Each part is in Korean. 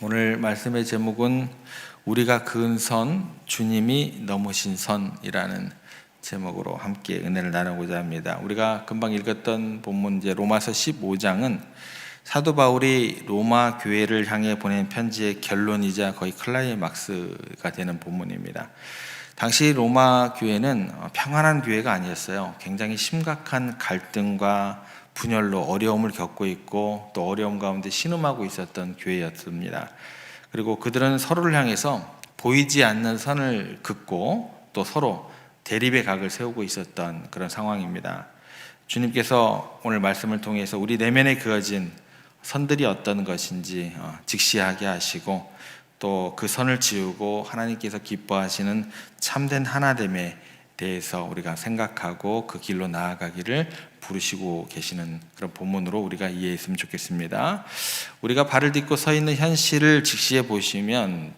오늘 말씀의 제목은 우리가 그은 선, 주님이 넘으신 선이라는 제목으로 함께 은혜를 나누고자 합니다. 우리가 금방 읽었던 본문 이제 로마서 15장은 사도 바울이 로마 교회를 향해 보낸 편지의 결론이자 거의 클라이막스가 되는 본문입니다. 당시 로마 교회는 평안한 교회가 아니었어요. 굉장히 심각한 갈등과 분열로 어려움을 겪고 있고 또 어려움 가운데 신음하고 있었던 교회였습니다. 그리고 그들은 서로를 향해서 보이지 않는 선을 긋고 또 서로 대립의 각을 세우고 있었던 그런 상황입니다. 주님께서 오늘 말씀을 통해서 우리 내면에 그어진 선들이 어떤 것인지 직시하게 하시고 또 그 선을 지우고 하나님께서 기뻐하시는 참된 하나됨에 대해서 우리가 생각하고 그 길로 나아가기를 부르시고 계시는 그런 본문으로 우리가 이해했으면 좋겠습니다. 우리가 발을 딛고 서 있는 현실을 직시해 보시면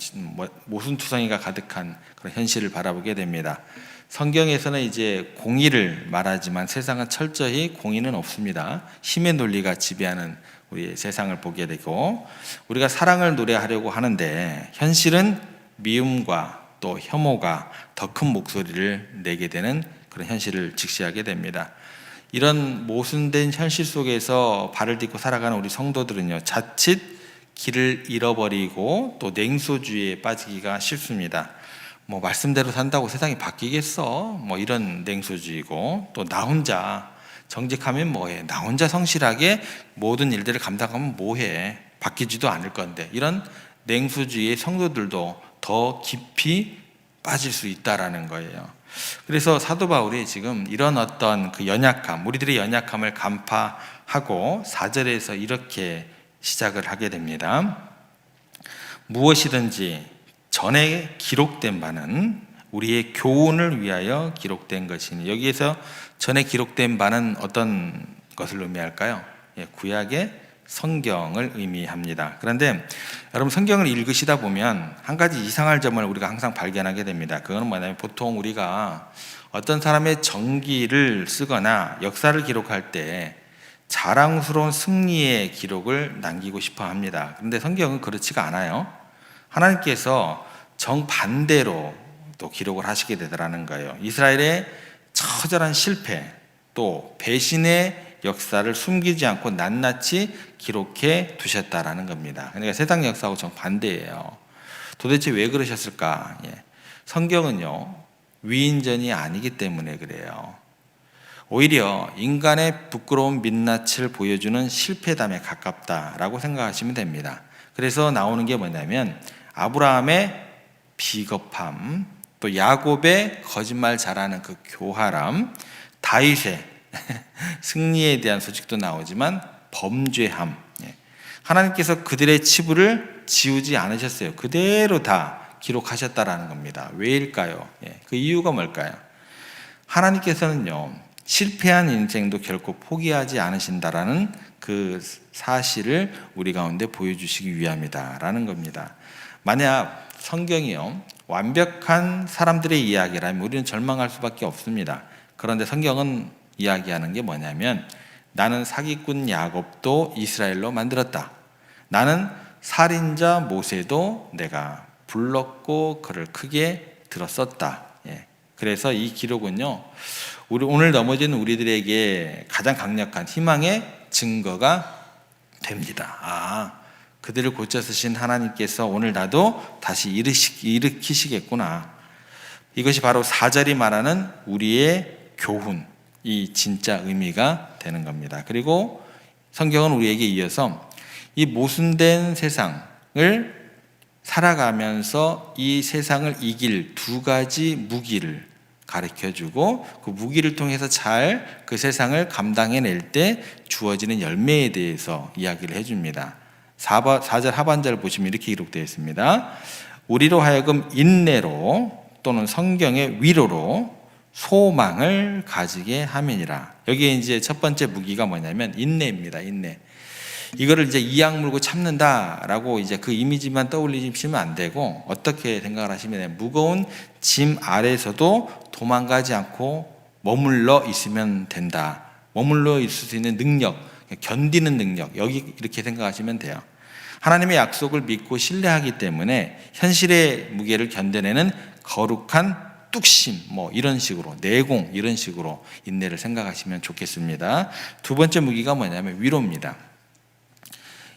모순투성이가 가득한 그런 현실을 바라보게 됩니다. 성경에서는 이제 공의를 말하지만 세상은 철저히 공의는 없습니다. 힘의 논리가 지배하는 우리의 세상을 보게 되고 우리가 사랑을 노래하려고 하는데 현실은 미움과 또 혐오가 더 큰 목소리를 내게 되는 그런 현실을 직시하게 됩니다. 이런 모순된 현실 속에서 발을 딛고 살아가는 우리 성도들은요, 자칫 길을 잃어버리고 또 냉소주의에 빠지기가 쉽습니다. 말씀대로 산다고 세상이 바뀌겠어? 이런 냉소주의고 또 나 혼자 정직하면 뭐해? 나 혼자 성실하게 모든 일들을 감당하면 뭐해? 바뀌지도 않을 건데 이런 냉소주의의 성도들도 더 깊이 빠질 수 있다라는 거예요. 그래서 사도 바울이 지금 이런 어떤 그 연약함, 우리들의 연약함을 간파하고 4절에서 이렇게 시작을 하게 됩니다. 무엇이든지 전에 기록된 바는 우리의 교훈을 위하여 기록된 것이니, 여기에서 전에 기록된 바는 어떤 것을 의미할까요? 구약의 성경을 의미합니다. 그런데 여러분 성경을 읽으시다 보면 한 가지 이상할 점을 우리가 항상 발견하게 됩니다. 그거는 뭐냐면 보통 우리가 어떤 사람의 전기를 쓰거나 역사를 기록할 때 자랑스러운 승리의 기록을 남기고 싶어 합니다. 그런데 성경은 그렇지가 않아요. 하나님께서 정반대로 또 기록을 하시게 되더라는 거예요. 이스라엘의 처절한 실패 또 배신의 역사를 숨기지 않고 낱낱이 기록해 두셨다라는 겁니다. 그러니까 세상 역사하고 정반대예요. 도대체 왜 그러셨을까? 성경은요, 위인전이 아니기 때문에 그래요. 오히려 인간의 부끄러운 민낯을 보여주는 실패담에 가깝다라고 생각하시면 됩니다. 그래서 나오는 게 뭐냐면 아브라함의 비겁함, 또 야곱의 거짓말 잘하는 그 교활함, 다윗의 승리에 대한 소식도 나오지만 범죄함, 하나님께서 그들의 치부를 지우지 않으셨어요. 그대로 다 기록하셨다라는 겁니다. 왜일까요? 그 이유가 뭘까요? 하나님께서는요, 실패한 인생도 결코 포기하지 않으신다라는 그 사실을 우리 가운데 보여주시기 위함이다라는 겁니다. 만약 성경이요, 완벽한 사람들의 이야기라면 우리는 절망할 수밖에 없습니다. 그런데 성경은 이야기하는 게 뭐냐면 나는 사기꾼 야곱도 이스라엘로 만들었다. 나는 살인자 모세도 내가 불렀고 그를 크게 들었었다. 그래서 이 기록은요, 오늘 넘어진 우리들에게 가장 강력한 희망의 증거가 됩니다. 그들을 고쳐 쓰신 하나님께서 오늘 나도 다시 일으키시겠구나. 이것이 바로 4절이 말하는 우리의 교훈, 이 진짜 의미가 되는 겁니다. 그리고 성경은 우리에게 이어서 이 모순된 세상을 살아가면서 이 세상을 이길 두 가지 무기를 가르쳐주고 그 무기를 통해서 잘 그 세상을 감당해낼 때 주어지는 열매에 대해서 이야기를 해줍니다. 4절 하반절을 보시면 이렇게 기록되어 있습니다. 우리로 하여금 인내로 또는 성경의 위로로 소망을 가지게 함이니라. 여기에 이제 첫 번째 무기가 뭐냐면 인내입니다. 인내. 이거를 이제 이악 물고 참는다라고 이제 그 이미지만 떠올리시면 안 되고 어떻게 생각을 하시면 돼요? 무거운 짐 아래에서도 도망가지 않고 머물러 있으면 된다. 머물러 있을 수 있는 능력, 견디는 능력. 여기 이렇게 생각하시면 돼요. 하나님의 약속을 믿고 신뢰하기 때문에 현실의 무게를 견뎌내는 거룩한 뚝심, 이런 식으로, 내공, 이런 식으로 인내를 생각하시면 좋겠습니다. 두 번째 무기가 뭐냐면 위로입니다.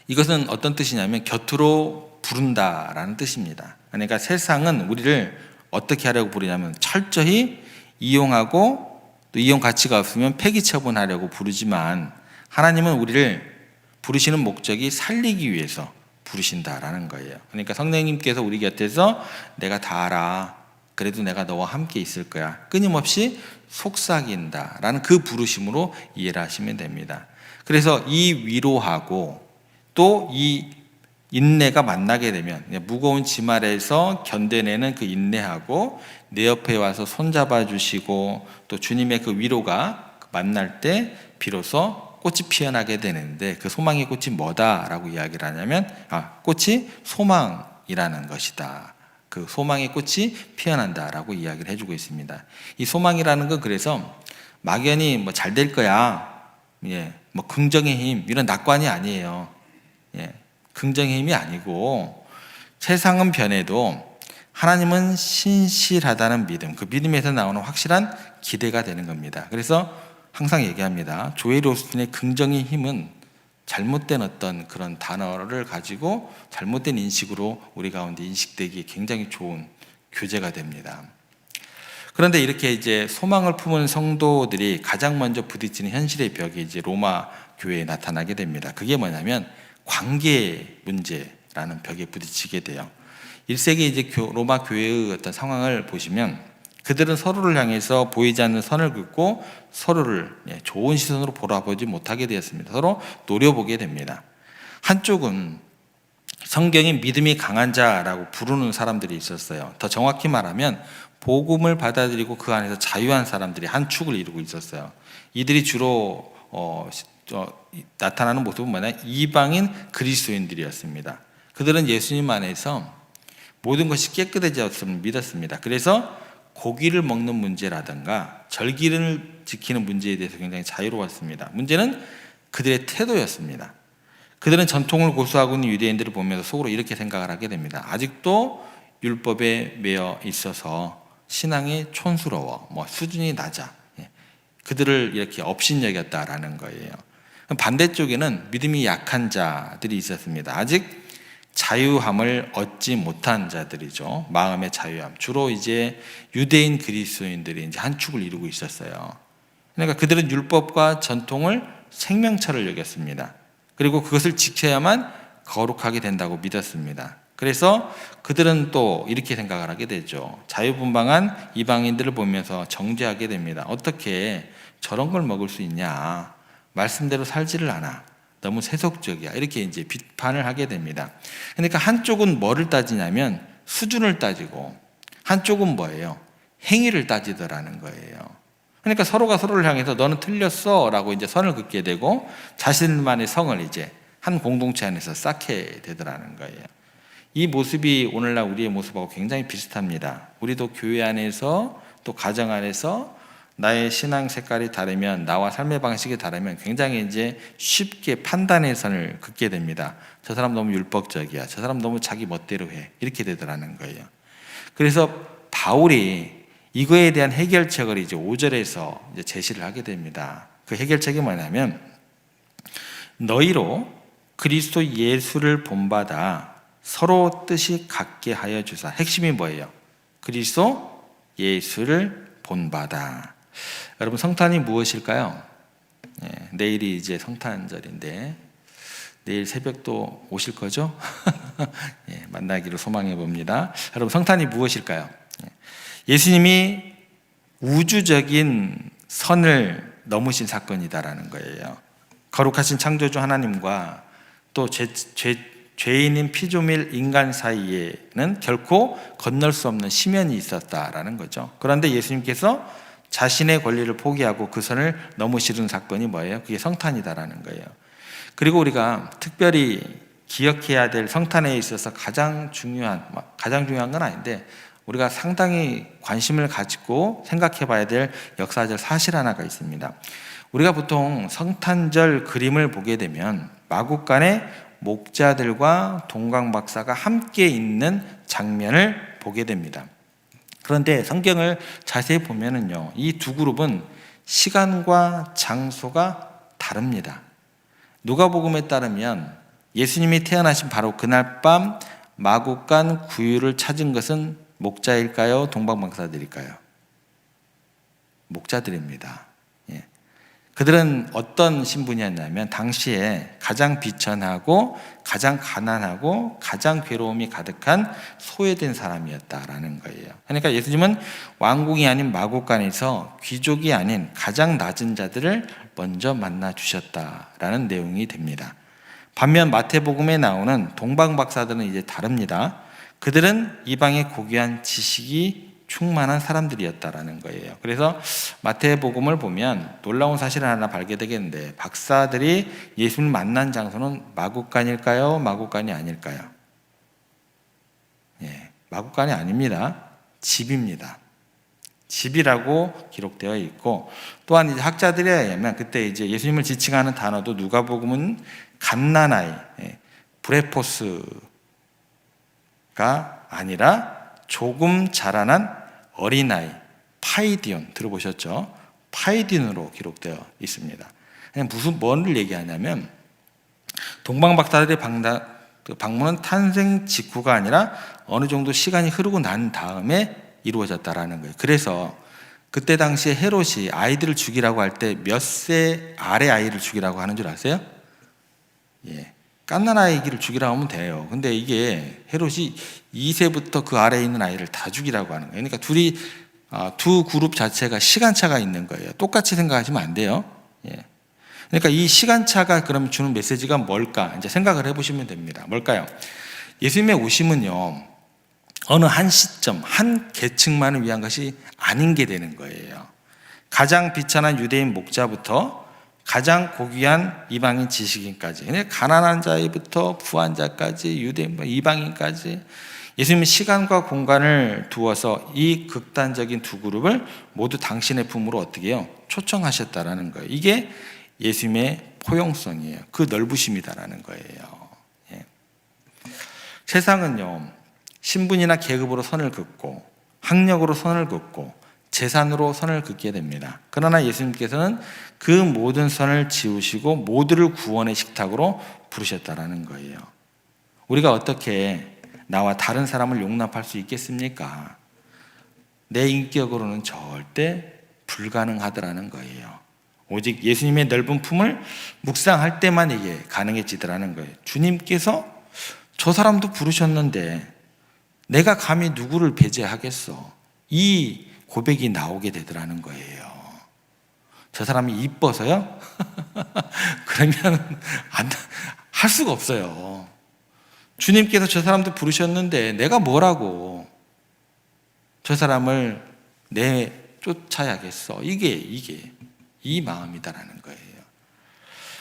이것은 어떤 뜻이냐면 곁으로 부른다라는 뜻입니다. 그러니까 세상은 우리를 어떻게 하려고 부르냐면 철저히 이용하고 또 이용 가치가 없으면 폐기 처분하려고 부르지만, 하나님은 우리를 부르시는 목적이 살리기 위해서 부르신다라는 거예요. 그러니까 성령님께서 우리 곁에서 내가 다 알아, 그래도 내가 너와 함께 있을 거야, 끊임없이 속삭인다라는 그 부르심으로 이해를 하시면 됩니다. 그래서 이 위로하고 또 이 인내가 만나게 되면, 무거운 짐 아래에서 견뎌내는 그 인내하고 내 옆에 와서 손잡아 주시고 또 주님의 그 위로가 만날 때 비로소 꽃이 피어나게 되는데, 그 소망의 꽃이 뭐다라고 이야기를 하냐면 꽃이 소망이라는 것이다. 그 소망의 꽃이 피어난다라고 이야기를 해주고 있습니다. 이 소망이라는 건 그래서 막연히 잘 될 거야, 긍정의 힘, 이런 낙관이 아니에요. 긍정의 힘이 아니고, 세상은 변해도 하나님은 신실하다는 믿음, 그 믿음에서 나오는 확실한 기대가 되는 겁니다. 그래서 항상 얘기합니다. 조엘 오스틴의 긍정의 힘은 잘못된 어떤 그런 단어를 가지고 잘못된 인식으로 우리 가운데 인식되기에 굉장히 좋은 교재가 됩니다. 그런데 이렇게 이제 소망을 품은 성도들이 가장 먼저 부딪히는 현실의 벽이 이제 로마 교회에 나타나게 됩니다. 그게 뭐냐면 관계 문제라는 벽에 부딪히게 돼요. 1세기 이제 로마 교회의 어떤 상황을 보시면, 그들은 서로를 향해서 보이지 않는 선을 긋고 서로를 좋은 시선으로 바라보지 못하게 되었습니다. 서로 노려보게 됩니다. 한쪽은 성경이 믿음이 강한 자라고 부르는 사람들이 있었어요. 더 정확히 말하면 복음을 받아들이고 그 안에서 자유한 사람들이 한 축을 이루고 있었어요. 이들이 주로 나타나는 모습은 뭐냐? 이방인 그리스도인들이었습니다. 그들은 예수님 안에서 모든 것이 깨끗해졌음을 믿었습니다. 그래서 고기를 먹는 문제라든가 절기를 지키는 문제에 대해서 굉장히 자유로웠습니다. 문제는 그들의 태도였습니다. 그들은 전통을 고수하고 있는 유대인들을 보면서 속으로 이렇게 생각을 하게 됩니다. 아직도 율법에 매여 있어서 신앙이 촌스러워, 수준이 낮아. 그들을 이렇게 업신여겼다라는 거예요. 반대쪽에는 믿음이 약한 자들이 있었습니다. 아직 자유함을 얻지 못한 자들이죠. 마음의 자유함. 주로 이제 유대인 그리스도인들이 이제 한 축을 이루고 있었어요. 그러니까 그들은 율법과 전통을 생명처를 여겼습니다. 그리고 그것을 지켜야만 거룩하게 된다고 믿었습니다. 그래서 그들은 또 이렇게 생각을 하게 되죠. 자유분방한 이방인들을 보면서 정죄하게 됩니다. 어떻게 저런 걸 먹을 수 있냐? 말씀대로 살지를 않아. 너무 세속적이야. 이렇게 이제 비판을 하게 됩니다. 그러니까 한쪽은 뭐를 따지냐면 수준을 따지고, 한쪽은 뭐예요? 행위를 따지더라는 거예요. 그러니까 서로가 서로를 향해서 너는 틀렸어 라고 이제 선을 긋게 되고, 자신만의 성을 이제 한 공동체 안에서 쌓게 되더라는 거예요. 이 모습이 오늘날 우리의 모습하고 굉장히 비슷합니다. 우리도 교회 안에서 또 가정 안에서 나의 신앙 색깔이 다르면, 나와 삶의 방식이 다르면 굉장히 이제 쉽게 판단의 선을 긋게 됩니다. 저 사람 너무 율법적이야. 저 사람 너무 자기 멋대로 해. 이렇게 되더라는 거예요. 그래서 바울이 이거에 대한 해결책을 이제 5절에서 이제 제시를 하게 됩니다. 그 해결책이 뭐냐면, 너희로 그리스도 예수를 본받아 서로 뜻이 같게 하여 주사. 핵심이 뭐예요? 그리스도 예수를 본받아. 여러분, 성탄이 무엇일까요? 내일이 이제 성탄절인데 내일 새벽도 오실 거죠? 만나기를 소망해 봅니다. 여러분, 성탄이 무엇일까요? 예수님이 우주적인 선을 넘으신 사건이다라는 거예요. 거룩하신 창조주 하나님과 또 죄인인 피조물 인간 사이에는 결코 건널 수 없는 심연이 있었다라는 거죠. 그런데 예수님께서 자신의 권리를 포기하고 그 선을 넘으시는 사건이 뭐예요? 그게 성탄이다라는 거예요. 그리고 우리가 특별히 기억해야 될, 성탄에 있어서 가장 중요한 건 아닌데 우리가 상당히 관심을 가지고 생각해 봐야 될 역사적 사실 하나가 있습니다. 우리가 보통 성탄절 그림을 보게 되면 마국간에 목자들과 동방 박사가 함께 있는 장면을 보게 됩니다. 그런데 성경을 자세히 보면은요, 이 두 그룹은 시간과 장소가 다릅니다. 누가복음에 따르면 예수님이 태어나신 바로 그날 밤 마구간 구유를 찾은 것은 목자일까요? 동방박사들일까요? 목자들입니다. 예. 그들은 어떤 신분이었냐면 당시에 가장 비천하고 가장 가난하고 가장 괴로움이 가득한 소외된 사람이었다라는 거예요. 그러니까 예수님은 왕궁이 아닌 마구간에서 귀족이 아닌 가장 낮은 자들을 먼저 만나 주셨다라는 내용이 됩니다. 반면 마태복음에 나오는 동방박사들은 이제 다릅니다. 그들은 이방의 고귀한 지식이 충만한 사람들이었다라는 거예요. 그래서 마태복음을 보면 놀라운 사실을 하나 발견되겠는데, 박사들이 예수님을 만난 장소는 마구간일까요? 마구간이 아닐까요? 예, 마구간이 아닙니다. 집입니다. 집이라고 기록되어 있고, 또한 이제 학자들에 의하면 그때 이제 예수님을 지칭하는 단어도 누가복음은 갓난아이, 브레포스가 아니라 조금 자라난 어린아이, 파이디온, 들어보셨죠? 파이딘으로 기록되어 있습니다. 뭐를 얘기하냐면 동방박사들의 방문은 탄생 직후가 아니라 어느 정도 시간이 흐르고 난 다음에 이루어졌다라는 거예요. 그래서 그때 당시에 헤롯이 아이들을 죽이라고 할 때 몇 세 아래 아이를 죽이라고 하는 줄 아세요? 예, 갓난아이를 죽이라고 하면 돼요. 근데 이게 헤롯이 2세부터 그 아래에 있는 아이를 다 죽이라고 하는 거예요. 그러니까 둘이 두 그룹 자체가 시간차가 있는 거예요. 똑같이 생각하시면 안 돼요. 예. 그러니까 이 시간차가 그럼 주는 메시지가 뭘까? 이제 생각을 해보시면 됩니다. 뭘까요? 예수님의 오심은요, 어느 한 시점, 한 계층만을 위한 것이 아닌 게 되는 거예요. 가장 비천한 유대인 목자부터 가장 고귀한 이방인 지식인까지, 가난한 자부터 부한 자까지, 유대인, 이방인까지, 예수님은 시간과 공간을 두어서 이 극단적인 두 그룹을 모두 당신의 품으로 어떻게 해요? 초청하셨다라는 거예요. 이게 예수님의 포용성이에요. 그 넓으심이다라는 거예요. 예. 세상은요, 신분이나 계급으로 선을 긋고 학력으로 선을 긋고 재산으로 선을 긋게 됩니다. 그러나 예수님께서는 그 모든 선을 지우시고 모두를 구원의 식탁으로 부르셨다라는 거예요. 우리가 어떻게 나와 다른 사람을 용납할 수 있겠습니까? 내 인격으로는 절대 불가능하더라는 거예요. 오직 예수님의 넓은 품을 묵상할 때만 이게 가능해지더라는 거예요. 주님께서 저 사람도 부르셨는데 내가 감히 누구를 배제하겠어? 이 고백이 나오게 되더라는 거예요. 저 사람이 이뻐서요? 그러면 할 수가 없어요. 주님께서 저 사람도 부르셨는데 내가 뭐라고 저 사람을 내쫓아야겠어. 이게 이 마음이다라는 거예요.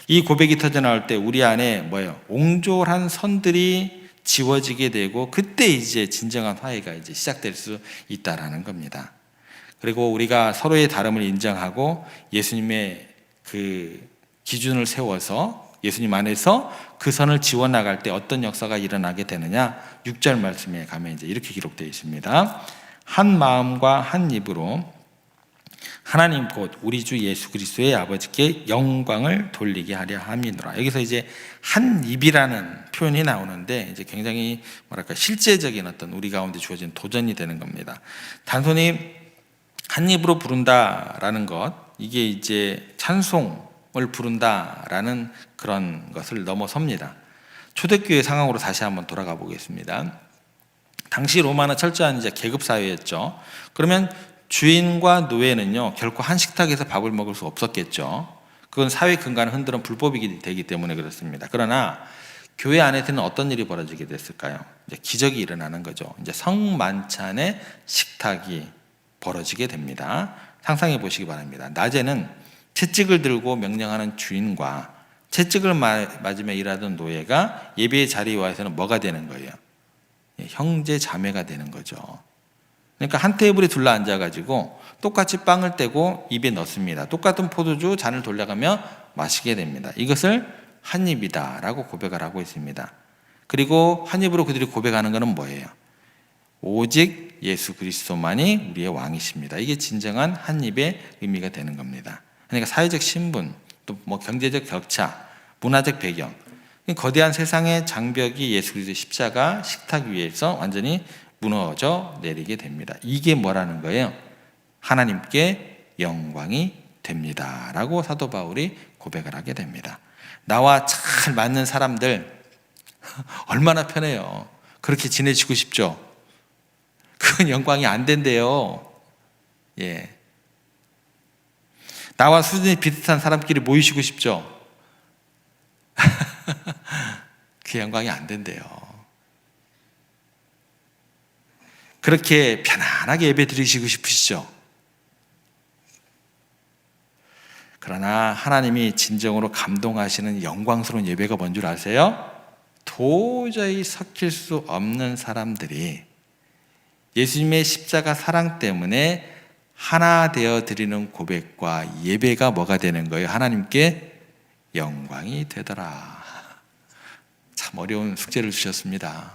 이 고백이 터져나올 때 우리 안에 뭐예요? 옹졸한 선들이 지워지게 되고 그때 이제 진정한 화해가 이제 시작될 수 있다라는 겁니다. 그리고 우리가 서로의 다름을 인정하고 예수님의 그 기준을 세워서 예수님 안에서 그 선을 지워나갈 때 어떤 역사가 일어나게 되느냐? 6절 말씀에 가면 이제 이렇게 기록되어 있습니다. 한 마음과 한 입으로 하나님 곧 우리 주 예수 그리스도의 아버지께 영광을 돌리게 하려 함이노라. 여기서 이제 한 입이라는 표현이 나오는데 이제 굉장히 실제적인 어떤 우리 가운데 주어진 도전이 되는 겁니다. 단순히 한 입으로 부른다라는 것, 이게 이제 찬송을 부른다라는 그런 것을 넘어섭니다. 초대교회 상황으로 다시 한번 돌아가 보겠습니다. 당시 로마는 철저한 이제 계급 사회였죠. 그러면 주인과 노예는요 결코 한 식탁에서 밥을 먹을 수 없었겠죠. 그건 사회 근간을 흔드는 불법이기 되기 때문에 그렇습니다. 그러나 교회 안에서는 어떤 일이 벌어지게 됐을까요? 이제 기적이 일어나는 거죠. 이제 성만찬의 식탁이 벌어지게 됩니다. 상상해 보시기 바랍니다. 낮에는 채찍을 들고 명령하는 주인과 채찍을 맞으며 일하던 노예가 예배의 자리에 와서는 뭐가 되는 거예요? 형제 자매가 되는 거죠. 그러니까 한 테이블에 둘러 앉아가지고 똑같이 빵을 떼고 입에 넣습니다. 똑같은 포도주 잔을 돌려가며 마시게 됩니다. 이것을 한 입이다라고 고백을 하고 있습니다. 그리고 한 입으로 그들이 고백하는 것은 뭐예요? 오직 예수 그리스도만이 우리의 왕이십니다. 이게 진정한 한 입의 의미가 되는 겁니다. 그러니까 사회적 신분, 또 뭐 경제적 격차, 문화적 배경, 거대한 세상의 장벽이 예수 그리스도의 십자가 식탁 위에서 완전히 무너져 내리게 됩니다. 이게 뭐라는 거예요? 하나님께 영광이 됩니다 라고 사도 바울이 고백을 하게 됩니다. 나와 잘 맞는 사람들 얼마나 편해요. 그렇게 지내시고 싶죠? 그건 영광이 안 된대요. 예. 나와 수준이 비슷한 사람끼리 모이시고 싶죠? 그 영광이 안 된대요. 그렇게 편안하게 예배 드리시고 싶으시죠? 그러나 하나님이 진정으로 감동하시는 영광스러운 예배가 뭔 줄 아세요? 도저히 섞일 수 없는 사람들이 예수님의 십자가 사랑 때문에 하나 되어 드리는 고백과 예배가 뭐가 되는 거예요? 하나님께 영광이 되더라. 참 어려운 숙제를 주셨습니다.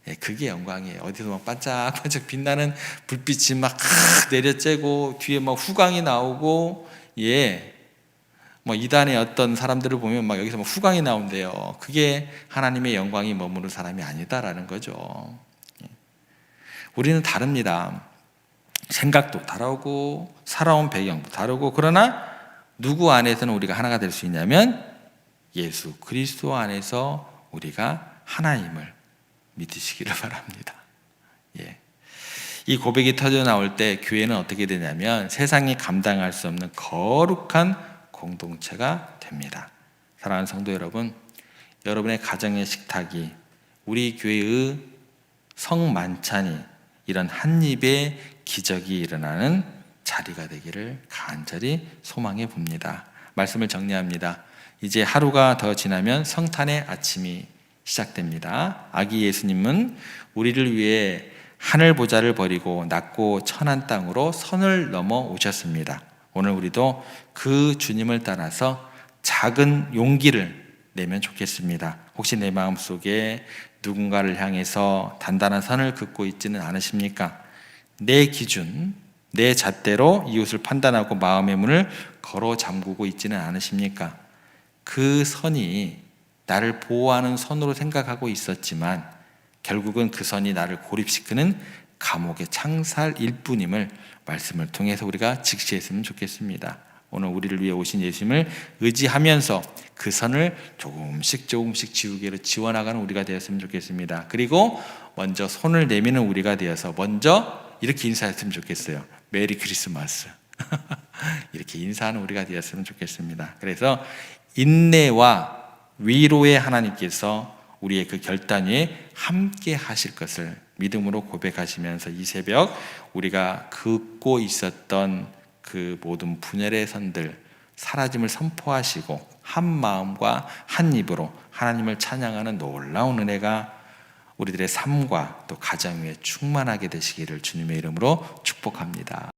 예, 그게 영광이에요. 어디서 막 반짝반짝 빛나는 불빛이 막 내려쬐고 뒤에 막 후광이 나오고, 예, 뭐 이단의 어떤 사람들을 보면 막 여기서 막 후광이 나온대요. 그게 하나님의 영광이 머무는 사람이 아니다라는 거죠. 우리는 다릅니다. 생각도 다르고 살아온 배경도 다르고, 그러나 누구 안에서는 우리가 하나가 될 수 있냐면 예수 그리스도 안에서 우리가 하나임을 믿으시기를 바랍니다. 예. 이 고백이 터져 나올 때 교회는 어떻게 되냐면 세상이 감당할 수 없는 거룩한 공동체가 됩니다. 사랑하는 성도 여러분, 여러분의 가정의 식탁이 우리 교회의 성만찬이 이런 한 입의 기적이 일어나는 자리가 되기를 간절히 소망해 봅니다. 말씀을 정리합니다. 이제 하루가 더 지나면 성탄의 아침이 시작됩니다. 아기 예수님은 우리를 위해 하늘 보좌를 버리고 낮고 천한 땅으로 선을 넘어 오셨습니다. 오늘 우리도 그 주님을 따라서 작은 용기를 내면 좋겠습니다. 혹시 내 마음속에 누군가를 향해서 단단한 선을 긋고 있지는 않으십니까? 내 기준, 내 잣대로 이웃을 판단하고 마음의 문을 걸어 잠그고 있지는 않으십니까? 그 선이 나를 보호하는 선으로 생각하고 있었지만 결국은 그 선이 나를 고립시키는 감옥의 창살일 뿐임을 말씀을 통해서 우리가 직시했으면 좋겠습니다. 오늘 우리를 위해 오신 예수님을 의지하면서 그 선을 조금씩 지우개로 지워나가는 우리가 되었으면 좋겠습니다. 그리고 먼저 손을 내미는 우리가 되어서 먼저 이렇게 인사했으면 좋겠어요. 메리 크리스마스. 이렇게 인사하는 우리가 되었으면 좋겠습니다. 그래서 인내와 위로의 하나님께서 우리의 그 결단 위에 함께 하실 것을 믿음으로 고백하시면서 이 새벽 우리가 긋고 있었던 그 모든 분열의 선들 사라짐을 선포하시고 한 마음과 한 입으로 하나님을 찬양하는 놀라운 은혜가 우리들의 삶과 또 가정 위에 충만하게 되시기를 주님의 이름으로 축복합니다.